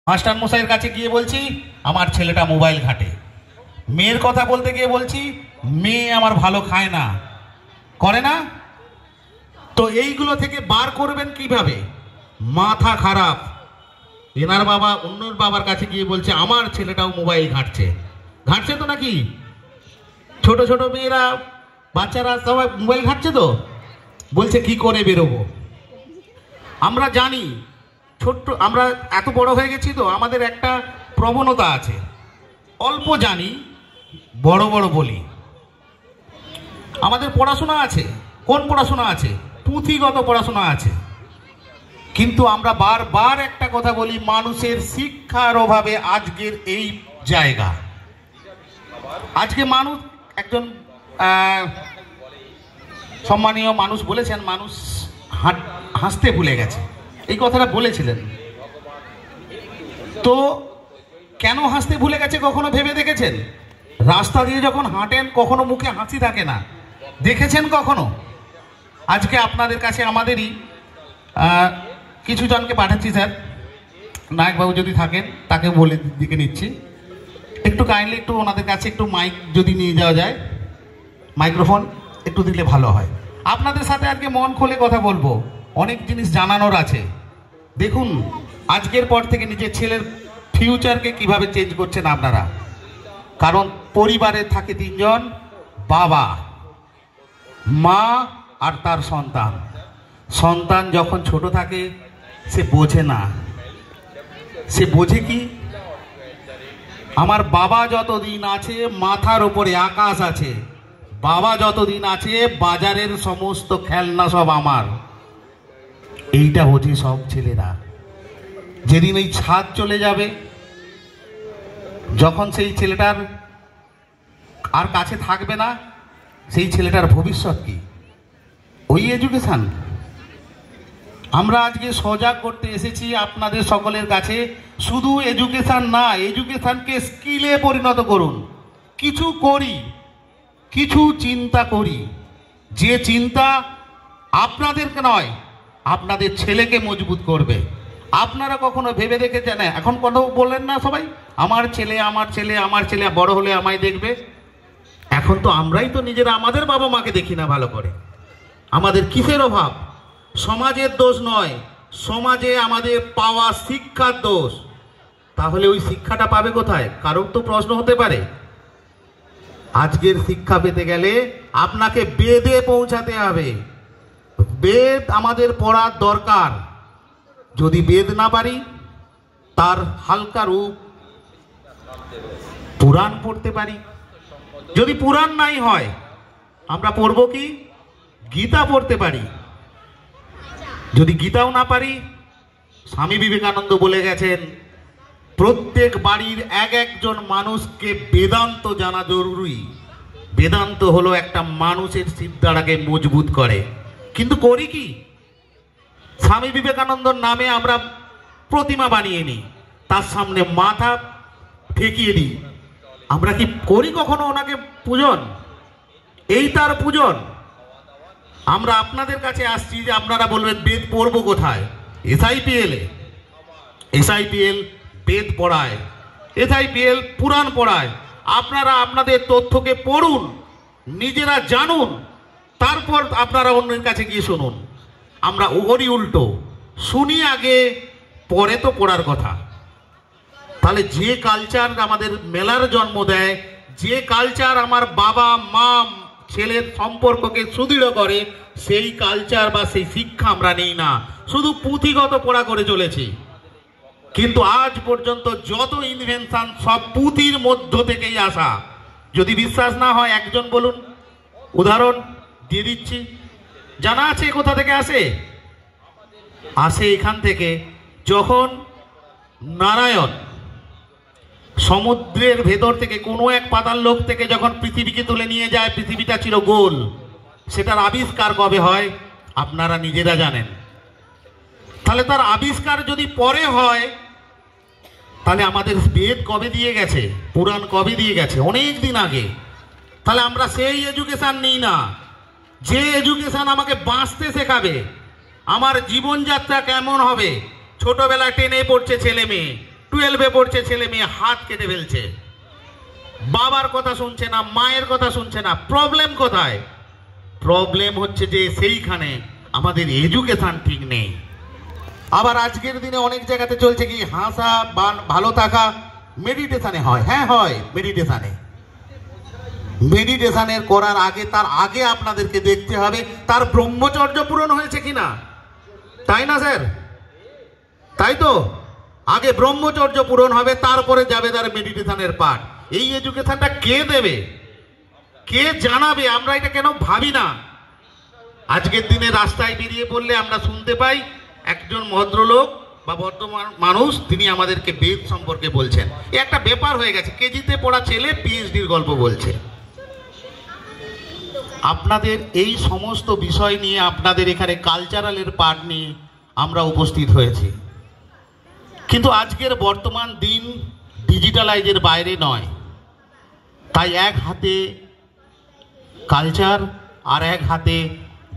Master মশাইয়ের কাছে গিয়ে বলছি আমার ছেলেটা মোবাইল ঘাটে, মেয়ের কথা বলতে গিয়ে বলছি মেয়ে আমার ভালো খায় না, করে না। তো এইগুলো থেকে বার করবেন কিভাবে? মাথা খারাপ। এনার বাবা অন্যর বাবার কাছে গিয়ে বলছে আমার ছেলেটাও মোবাইল ঘাটছে। ঘাটছে তো নাকি? ছোট ছোট মেয়েরা, বাচ্চারা সবাই মোবাইল ঘাটছে তো। বলছে কি করে বেরোবো? আমরা জানি ছোট্ট, আমরা এত বড় হয়ে গেছি তো আমাদের একটা প্রবণতা আছে, অল্প জানি বড় বড় বলি। আমাদের পড়াশোনা আছে, কোন পড়াশোনা আছে? পুঁথিগত পড়াশোনা আছে, কিন্তু আমরা বারবার একটা কথা বলি, মানুষের শিক্ষার অভাবে আজকের এই জায়গা। আজকে মানুষ, একজন সম্মানীয় মানুষ বলেছেন মানুষ হাসতে ভুলে গেছে, এই কথাটা বলেছিলেন। তো কেন হাসতে ভুলে গেছে কখনো ভেবে দেখেছেন? রাস্তা দিয়ে যখন হাঁটেন কখনো মুখে হাসি থাকে না, দেখেছেন কখনো? আজকে আপনাদের কাছে আমাদেরই কিছু জনকে পাঠাচ্ছি স্যার, নায়কবাবু যদি থাকেন তাকে বলে দিকে নিচ্ছি, একটু কাইন্ডলি একটু ওনাদের কাছে একটু মাইক যদি নিয়ে যাওয়া যায়, মাইক্রোফোন একটু দিলে ভালো হয়। আপনাদের সাথে আজকে মন খুলে কথা বলবো, অনেক জিনিস জানানোর আছে। দেখুন আজকের পর থেকে নিজের ছেলের ফিউচারকে কিভাবে চেঞ্জ করছেন আপনারা। কারণ পরিবারে থাকে তিনজন, বাবা, মা আর তার সন্তান। সন্তান যখন ছোট থাকে সে বোঝে না, সে বোঝে কি আমার বাবা যতদিন আছে মাথার উপরে আকাশ আছে, বাবা যতদিন আছে বাজারের সমস্ত খেলনা সব আমার, এইটা বোঝে সব ছেলেরা। যেদিন এই ছাদ চলে যাবে, যখন সেই ছেলেটার আর কাছে থাকবে না, সেই ছেলেটার ভবিষ্যৎ কি? ওই এডুকেশন। আমরা আজকে সজাগ করতে এসেছি আপনাদের সকলের কাছে। শুধু এডুকেশন না, এডুকেশনকে স্কিলে পরিণত করুন। কিছু করি, কিছু চিন্তা করি, যে চিন্তা আপনাদেরকে নয় আপনাদের ছেলেকে মজবুত করবে। আপনারা কখনো ভেবে দেখেছেন? এখন কোনো বললেন না সবাই আমার ছেলে আমার ছেলে আমার ছেলে বড় হলে আমায় দেখবে। এখন তো আমরাই তো নিজেরা আমাদের বাবা মাকে দেখি না ভালো করে। আমাদের কিসের অভাব? সমাজের দোষ নয়, সমাজে আমাদের পাওয়া শিক্ষার দোষ। তাহলে ওই শিক্ষাটা পাবে কোথায়? কারোর তো প্রশ্ন হতে পারে। আজকের শিক্ষা পেতে গেলে আপনাকে বেদে পৌঁছাতে হবে। বেদ আমাদের পড়ার দরকার। যদি বেদ না পারি, তার হালকা রূপ পুরাণ পড়তে পারি। যদি পুরাণ নাই হয়, আমরা পড়ব কি? গীতা পড়তে পারি। যদি গীতাও না পারি, স্বামী বিবেকানন্দ বলে গেছেন প্রত্যেক বাড়ির এক একজন মানুষকে বেদান্ত জানা জরুরি। বেদান্ত হলো একটা মানুষের চিন্তাটাকে মজবুত করে। কিন্তু করি কি? স্বামী বিবেকানন্দর নামে আমরা প্রতিমা বানিয়ে নিই, তার সামনে মাথা ঠেকিয়ে দিই। আমরা কি করি কখনো ওনাকে পূজন? এই তার পূজন। আমরা আপনাদের কাছে আসছি যে আপনারা বলবেন বেদ পড়বো কোথায়? এসআইপিএল বেদ পড়ায়, এসআইপিএল পুরাণ পড়ায়। আপনারা আপনাদের তথ্যকে পড়ুন, নিজেরা জানুন, তারপর আপনারা অন্যের কাছে গিয়ে শুনুন। আমরা ওরই উল্টো, শুনি আগে, পরে তো পড়ার কথা। তাহলে যে কালচার আমাদের মেলার জন্ম দেয়, যে কালচার আমার বাবা মা ছেলের সম্পর্ককে সুদৃঢ় করে, সেই কালচার বা সেই শিক্ষা আমরা নেই না, শুধু পুঁথিগত পড়া করে চলেছি। কিন্তু আজ পর্যন্ত যত ইনভেনশন সব পুঁথির মধ্য থেকেই আসা। যদি বিশ্বাস না হয় একজন বলুন, উদাহরণ দিয়ে দিচ্ছি। জানা আছে কোথা থেকে আসে? আসে এখান থেকে, যখন নারায়ণ সমুদ্রের ভেতর থেকে কোনো এক পাতাল লোক থেকে যখন পৃথিবীকে তুলে নিয়ে যায়, পৃথিবীটা ছিল গোল। সেটার আবিষ্কার কবে হয় আপনারা নিজেরা জানেন। তাহলে তার আবিষ্কার যদি পরে হয়, তাহলে আমাদের বেদ কবে দিয়ে গেছে, পুরাণ কবে দিয়ে গেছে? অনেক দিন আগে। তাহলে আমরা সেই এডুকেশন নিই না, যে এডুকেশন আমাকে বাঁচতে শেখাবে, আমার জীবনযাত্রা কেমন হবে। ছোটবেলায় টেনে পড়ছে ছেলে মেয়ে, 12-এ পড়ছে ছেলে মেয়ে, হাত কেটে ফেলছে, বাবার কথা শুনছে না, মায়ের কথা শুনছে না। প্রবলেম কোথায়? প্রবলেম হচ্ছে যে সেইখানে আমাদের এডুকেশন ঠিক নেই। আবার আজকের দিনে অনেক জায়গাতে চলছে কি, হাসা বা ভালো থাকা মেডিটেশনে হয়। হ্যাঁ হয়, মেডিটেশনের করার আগে, তার আগে আপনাদেরকে দেখতে হবে তার ব্রহ্মচর্য পূরণ হয়েছে কিনা, তাই না স্যার? তাই তো, আগে ব্রহ্মচর্য পূরণ হবে, তারপরে যাবে তার মেডিটেশনের পাঠ। এই এডুকেশনটা কে দেবে, কে জানাবে? আমরা এটা কেন ভাবি না? আজকের দিনে রাস্তায় বেরিয়ে পড়লে আমরা শুনতে পাই একজন ভদ্রলোক বা বর্তমান মানুষ তিনি আমাদেরকে বেদ সম্পর্কে বলছেন। এ একটা ব্যাপার হয়ে গেছে, কেজিতে পড়া ছেলে পিএইচডির গল্প বলছে। আপনাদের এই সমস্ত বিষয় নিয়ে, আপনাদের এখানে কালচারালের পাঠ নিয়ে আমরা উপস্থিত হয়েছি। কিন্তু আজকের বর্তমান দিন ডিজিটালাইজের বাইরে নয়, তাই এক হাতে কালচার আর এক হাতে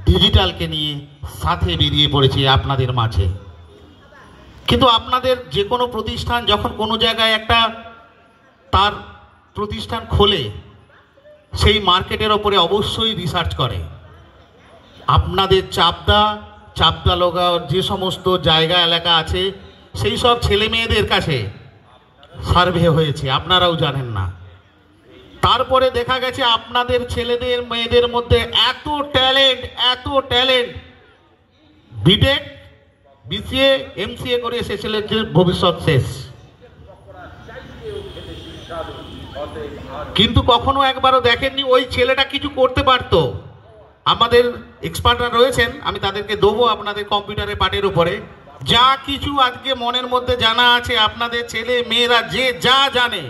ডিজিটালকে নিয়ে সাথে বেরিয়ে পড়েছি আপনাদের মাঝে। কিন্তু আপনাদের যে কোনো প্রতিষ্ঠান যখন কোনো জায়গায় একটা তার প্রতিষ্ঠান খোলে, সেই মার্কেটের ওপরে অবশ্যই রিসার্চ করে। আপনাদের চাপদা লগা যে সমস্ত জায়গা এলাকা আছে, সেই সব ছেলে মেয়েদের কাছে সার্ভে হয়েছে, আপনারাও জানেন না। তারপরে দেখা গেছে আপনাদের ছেলেদের মেয়েদের মধ্যে এত ট্যালেন্ট, বিটেক বিসিএ এমসিএ করে সে ছেলেদের ভবিষ্যৎ শেষ। কিন্তু কখনো একবারও দেখেননি ওই ছেলেটা কিছু করতে পারতো। আমাদের এক্সপার্টরা রয়েছেন, আমি তাদেরকে দেবো আপনাদের কম্পিউটারে পাঠের উপরে যা কিছু আজকে মনের মধ্যে জানা আছে। আপনাদের ছেলে মেয়েরা যে যা জানে,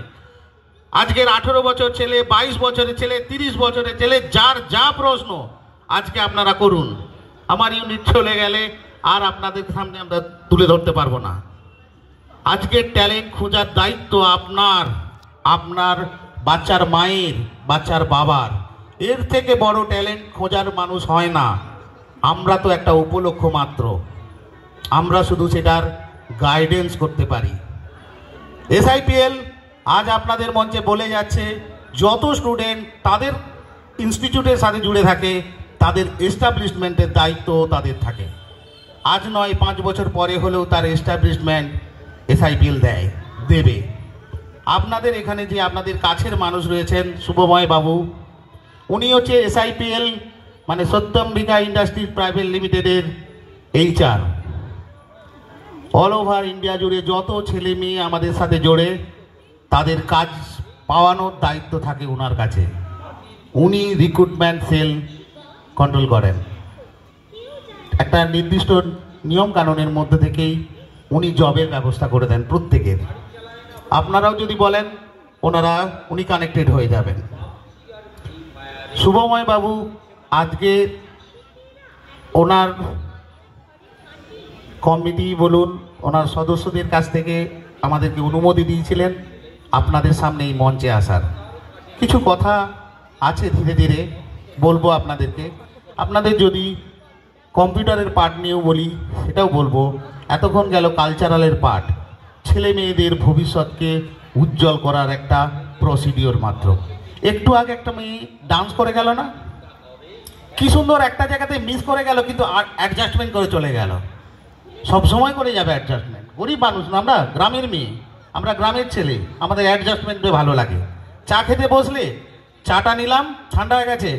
আজকের 18 বছর ছেলে, 22 বছরের ছেলে, 30 বছরের ছেলে, যার যা প্রশ্ন আজকে আপনারা করুন। আমার ইউনিট চলে গেলে আর আপনাদের সামনে আমরা তুলে ধরতে পারবো না। আজকের ট্যালেন্ট খোঁজার দায়িত্ব আপনার বাচ্চার মায়ের, বাচ্চার বাবার। এর থেকে বড় ট্যালেন্ট খোঁজার মানুষ হয় না। আমরা তো একটা উপলক্ষ মাত্র, আমরা শুধু সেটার গাইডেন্স করতে পারি। এসআইপিএল আজ আপনাদের মঞ্চে বলে যাচ্ছে, যত স্টুডেন্ট তাদের ইনস্টিটিউটের সাথে জুড়ে থাকে, তাদের এস্টাবলিশমেন্টের দায়িত্ব তাদের থাকে। আজ নয়, 5 বছর পরে হলেও তার এস্টাবলিশমেন্ট এসআইপিএল দেবে। আপনাদের এখানে যে আপনাদের কাছের মানুষ রয়েছেন, শুভময় বাবু, উনি হচ্ছে এসআইপিএল মানে সত্যম্বিকা ইন্ডাস্ট্রিজ প্রাইভেট লিমিটেডের HR। অল ওভার ইন্ডিয়া জুড়ে যত ছেলে মেয়ে আমাদের সাথে জোড়ে, তাদের কাজ পাওয়ানোর দায়িত্ব থাকে ওনার কাছে। উনি রিক্রুটমেন্ট সেল কন্ট্রোল করেন। একটা নির্দিষ্ট নিয়ম কানুনের মধ্যে থেকেই উনি জবের ব্যবস্থা করে দেন প্রত্যেকের। আপনারাও যদি বলেন উনি কানেক্টেড হয়ে যাবেন। শুভময় বাবু আজকে ওনার কমিটি বলুন, ওনার সদস্যদের কাছ থেকে আমাদেরকে অনুমতি দিয়েছিলেন আপনাদের সামনে এই মঞ্চে আসার। কিছু কথা আছে ধীরে ধীরে বলবো আপনাদেরকে। আপনাদের যদি কম্পিউটারের পাঠ নিয়েও বলি সেটাও বলবো। এতক্ষণ গেল কালচারালের পাঠ, ছেলে মেয়েদের ভবিষ্যৎকে উজ্জ্বল করার একটা প্রসিডিওর মাত্র। একটু আগে একটা মেয়ে ডান্স করে গেল না, কি সুন্দর, একটা জায়গাতে মিস করে গেল কিন্তু অ্যাডজাস্টমেন্ট করে চলে গেল। সব সময় করে যাবে অ্যাডজাস্টমেন্ট। গরিব মানুষ না আমরা, গ্রামের মেয়ে, আমরা গ্রামের ছেলে, আমাদের অ্যাডজাস্টমেন্টে ভালো লাগে। চা খেতে বসলে চাটা নিলাম, ঠান্ডা হয়ে গেছে,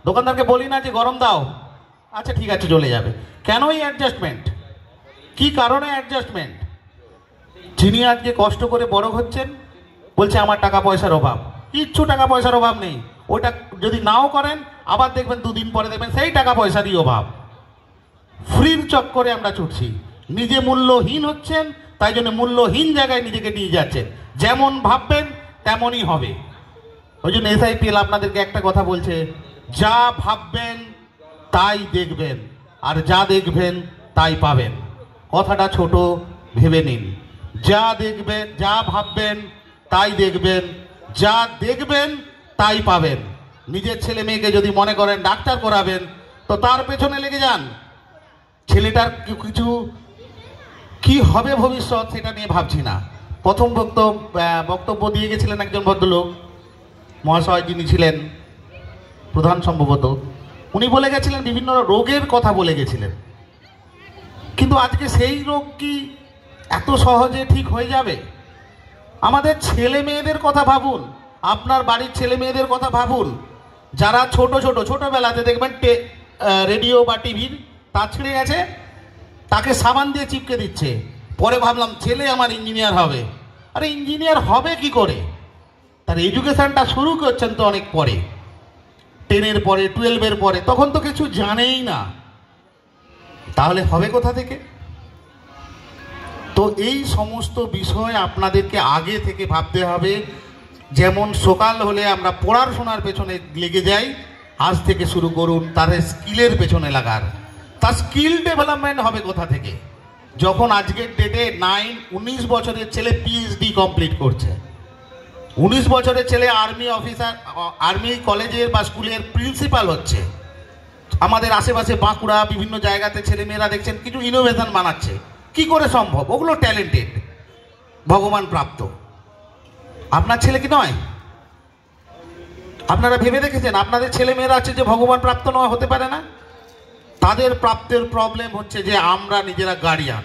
দোকানদারকে বলি না যে গরম দাও, আচ্ছা ঠিক আছে চলে যাবে। কেন এই অ্যাডজাস্টমেন্ট? কি কারণে অ্যাডজাস্টমেন্ট? যিনি আজকে কষ্ট করে বড় হচ্ছেন বলছে আমার টাকা পয়সার অভাব। কিচ্ছু টাকা পয়সার অভাব নেই। ওইটা যদি নাও করেন আবার দেখবেন 2 দিন পরে দেখবেন সেই টাকা পয়সারই অভাব। ফ্রির চক্করে আমরা ছুটছি, নিজে মূল্যহীন হচ্ছেন, তাই জন্য মূল্যহীন জায়গায় নিজেকে নিয়ে যাচ্ছেন। যেমন ভাববেন তেমনই হবে। ওই জন্য এসআইপিএল আপনাদেরকে একটা কথা বলছে, যা ভাববেন তাই দেখবেন, আর যা দেখবেন তাই পাবেন। কথাটা ছোট ভেবে নিন। যা দেখবেন, যা ভাববেন তাই দেখবেন, যা দেখবেন তাই পাবেন। নিজের ছেলে মেয়েকে যদি মনে করেন ডাক্তার করাবেন, তো তার পেছনে লেগে যান। ছেলেটার কিছু কি হবে ভবিষ্যৎ সেটা নিয়ে ভাবছি না, প্রথম বক্তব্য দিয়ে গেছিলেন একজন ভদ্রলোক মহাশয়, যিনি ছিলেন প্রধান সম্ভবত। উনি বলে গেছিলেন, বিভিন্ন রোগের কথা বলে গেছিলেন, কিন্তু আজকে সেই রোগ কি এত সহজে ঠিক হয়ে যাবে? আমাদের ছেলে মেয়েদের কথা ভাবুন, আপনার বাড়ির ছেলে মেয়েদের কথা ভাবুন, যারা ছোটোবেলাতে দেখবেন রেডিও বা টিভির তার ছিঁড়ে গেছে, তাকে সাবান দিয়ে চিপকে দিচ্ছে। পরে ভাবলাম ছেলে আমার ইঞ্জিনিয়ার হবে। আরে ইঞ্জিনিয়ার হবে কি করে? তার এডুকেশানটা শুরু করছেন তো অনেক পরে, 10-এর পরে, 12-এর পরে, তখন তো কিছু জানেই না, তাহলে হবে কোথা থেকে? তো এই সমস্ত বিষয় আপনাদেরকে আগে থেকে ভাবতে হবে। যেমন সকাল হলে আমরা পড়াশোনার পেছনে লেগে যাই, আজ থেকে শুরু করুন তার স্কিলের পেছনে লাগার। তার স্কিল ডেভেলপমেন্ট হবে কোথা থেকে? যখন আজকের ডেটে 19 বছরের ছেলে পিএইচডি কমপ্লিট করছে, 19 বছরের ছেলে আর্মি অফিসার, আর্মি কলেজের বা স্কুলের প্রিন্সিপাল হচ্ছে। আমাদের আশেপাশে বাঁকুড়া বিভিন্ন জায়গাতে ছেলেমেয়েরা দেখছেন কিছু ইনোভেশন বানাচ্ছে। কি করে সম্ভব? ওগুলো ট্যালেন্টেড, ভগবান প্রাপ্ত। আপনার ছেলে কি নয়? আপনারা ভেবে দেখেছেন আপনাদের ছেলে মেয়েরা আছে যে ভগবান প্রাপ্ত নয়, হতে পারে না? তাদের প্রাপ্তের প্রবলেম হচ্ছে যে আমরা নিজেরা গার্ডিয়ান।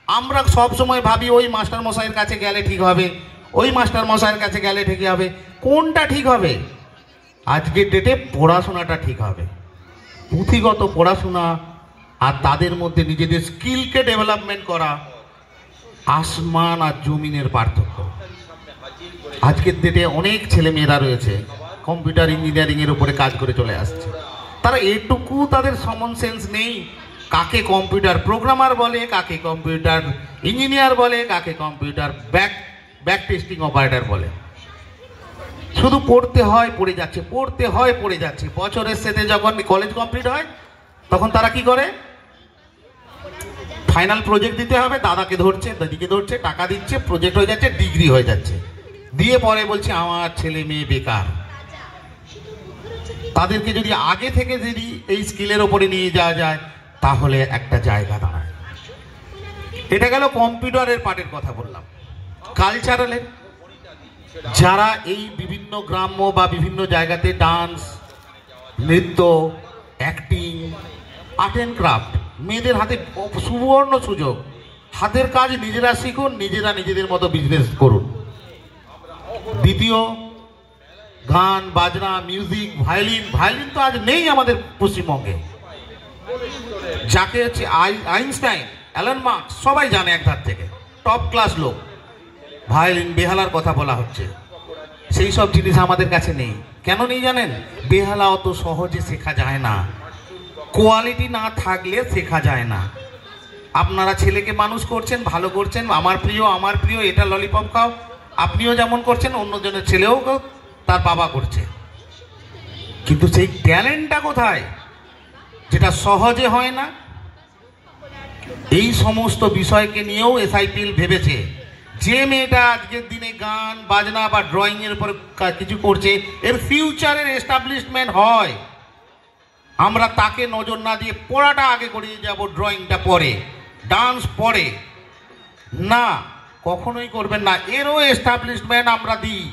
আমরা সব সময় ভাবি ওই মাস্টার মশাইয়ের কাছে গেলে ঠিক হবে, ওই মাস্টার মশাইয়ের কাছে গেলে ঠিক হবে। কোনটা ঠিক হবে? আজকের ডেটে পড়াশোনাটা ঠিক হবে, পুঁথিগত পড়াশোনা আর তাদের মধ্যে নিজেদের স্কিলকে ডেভেলপমেন্ট করা, আসমান আর জমিনের পার্থক্য। আজকের ডেটে অনেক ছেলেমেয়েরা রয়েছে কম্পিউটার ইঞ্জিনিয়ারিংয়ের উপরে কাজ করে চলে আসছে। তারা এটুকু তাদের কমন সেন্স নেই, কাকে কম্পিউটার প্রোগ্রামার বলে, কাকে কম্পিউটার ইঞ্জিনিয়ার বলে, কাকে কম্পিউটার ব্যাক টেস্টিং অপারেটর বলে। শুধু পড়তে হয়, পড়ে যাচ্ছে, পড়তে হয়, পড়ে যাচ্ছে। বছরের শেষে যখন কলেজ কমপ্লিট হয় তখন তারা কি করে? ফাইনাল প্রজেক্ট দিতে হবে, দাদাকে ধরছে, দাদিকে ধরছে, টাকা দিচ্ছে, প্রজেক্ট হয়ে যাচ্ছে, ডিগ্রি হয়ে যাচ্ছে, দিয়ে পরে বলছে আমার ছেলে মেয়ে বেকার। তাদেরকে যদি আগে থেকে যদি এই স্কিলের ওপরে নিয়ে যাওয়া যায় তাহলে একটা জায়গা দাঁড়ায়। এটা গেল কম্পিউটারের পার্টের কথা বললাম। কালচারালের যারা এই বিভিন্ন গ্রাম্য বা বিভিন্ন জায়গাতে ডান্স, নৃত্য, অ্যাক্টিং, আর্ট অ্যান্ড ক্রাফট, মেয়েদের হাতে সুবর্ণ সুযোগ। হাতের কাজ নিজেরা শিখুন, নিজেরা নিজেদের মতো বিজনেস করুন। দ্বিতীয়, গান বাজনা, মিউজিক, ভায়োলিন তো আজ নেই আমাদের পশ্চিমবঙ্গে। যাকে হচ্ছে আইনস্টাইন, অ্যালান মার্কস সবাই জানে এক ধার থেকে, টপ ক্লাস লোক। ভায়োলিন, বেহালার কথা বলা হচ্ছে, সেই সব জিনিস আমাদের কাছে নেই। কেন নেই জানেন? বেহালা অত সহজে শেখা যায় না, কোয়ালিটি না থাকলে শেখা যায় না। আপনারা ছেলেকে মানুষ করছেন, ভালো করছেন, আমার প্রিয় এটা ললিপপ খাও, আপনিও যেমন করছেন অন্যজনের ছেলেও তার বাবা করছে, কিন্তু সেই ট্যালেন্টটা কোথায়? যেটা সহজে হয় না। এই সমস্ত বিষয়কে নিয়েও এসআইপিএল ভেবেছে যে মেয়েটা আজকের দিনে গান বাজনা বা ড্রয়িং এর উপর কিছু করছে, এর ফিউচারের এস্টাবলিশমেন্ট হয়। আমরা তাকে নজর না দিয়ে পড়াটা আগে করিয়ে যাব, ড্রয়িংটা পরে, ডান্স পরে, না, কখনোই করবেন না। এরও এস্টাবলিশমেন্ট আমরা দিই,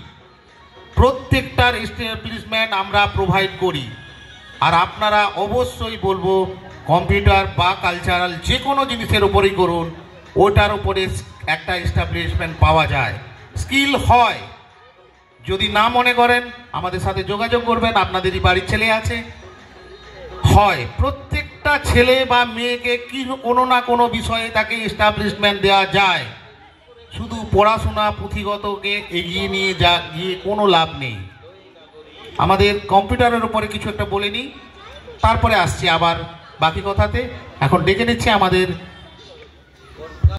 প্রত্যেকটার এস্টাবলিশমেন্ট আমরা প্রোভাইড করি। আর আপনারা অবশ্যই বলবো কম্পিউটার বা কালচারাল যে কোনো জিনিসের উপরেই করুন, ওটার উপরে একটা এস্টাবলিশমেন্ট পাওয়া যায়, স্কিল হয়। যদি না মনে করেন আমাদের সাথে যোগাযোগ করবেন, আপনাদেরই বাড়ির ছেলে আছে, হয়। প্রত্যেকটা ছেলে বা মেয়েকে কি কোনো না কোনো বিষয়ে তাকে এস্টাবলিশমেন্ট দেওয়া যায়। শুধু পড়াশোনা পুঁথিগতকে এগিয়ে নিয়ে গিয়ে কোনো লাভ নেই। আমাদের কম্পিউটারের উপরে কিছু একটা বলে নিই, তারপরে আসছি আবার বাকি কথাতে। এখন ডেকে নিচ্ছে আমাদের